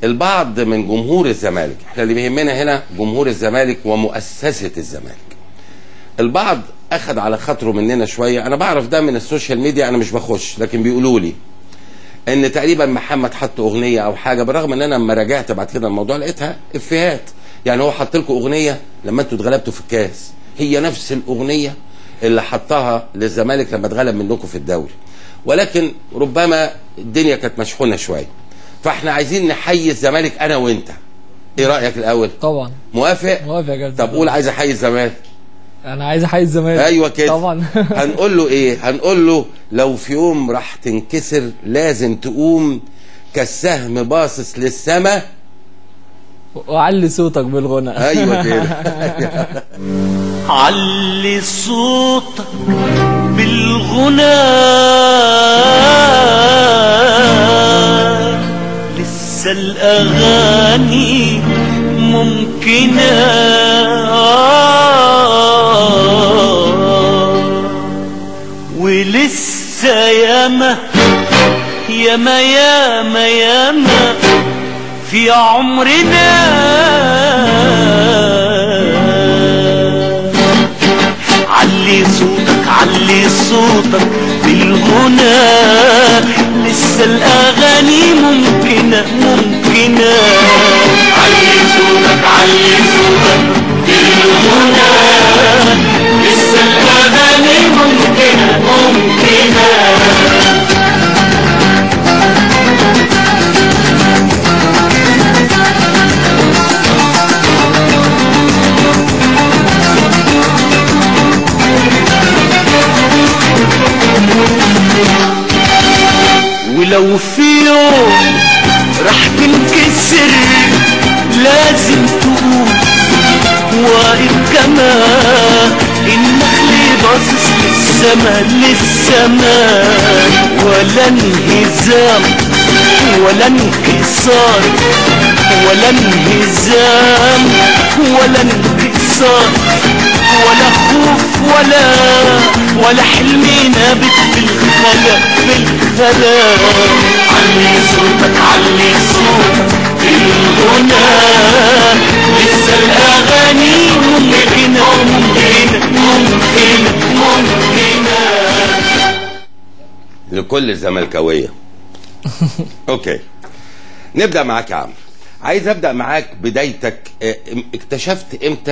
البعض من جمهور الزمالك، احنا اللي بيهمنا هنا جمهور الزمالك ومؤسسة الزمالك، البعض اخذ على خاطره مننا شوية. انا بعرف ده من السوشيال ميديا، انا مش بخش، لكن بيقولوا لي ان تقريبا محمد حط اغنية او حاجة، بالرغم ان انا لما راجعت بعد كده الموضوع لقيتها افيهات. يعني هو حط لكم اغنية لما انتوا اتغلبتوا في الكاس، هي نفس الاغنية اللي حطها للزمالك لما اتغلب منكم في الدوري، ولكن ربما الدنيا كانت مشحونة شوية. فاحنا عايزين نحيي الزمالك انا وانت. ايه رايك الاول؟ طبعا موافق؟ موافق يا طب قول عايز احيي الزمالك. انا عايز احيي الزمالك. ايوه كده طبعا. هنقول له ايه؟ هنقول له لو في يوم راح تنكسر لازم تقوم كالسهم باصص للسما وعلي صوتك بالغنى. ايوه كده. علي صوتك بالغنى لسه الأغاني ممكنة ولسه ياما ياما ياما ياما في عمرنا علي صوتك علي صوتك بالغنى لسه الأغاني ممكنة ممكنة علي صوتك بالغنى لسه الأغاني ممكنة ممكنة. ولو في يوم راح تنكسر لازم تقوم واقف كما النخل باصص للسما للسما ولا انهزام ولا انكسار ولا انهزام ولا انكسار ولا خوف ولا حلم نابت بالخلا بالخلا. علي صوتك بالغنى لسه الأغاني ممكنة ممكنة لكل الزملكاوية. اوكي نبدأ معاك يا عمرو. عايز ابدأ معاك بدايتك، اكتشفت امتى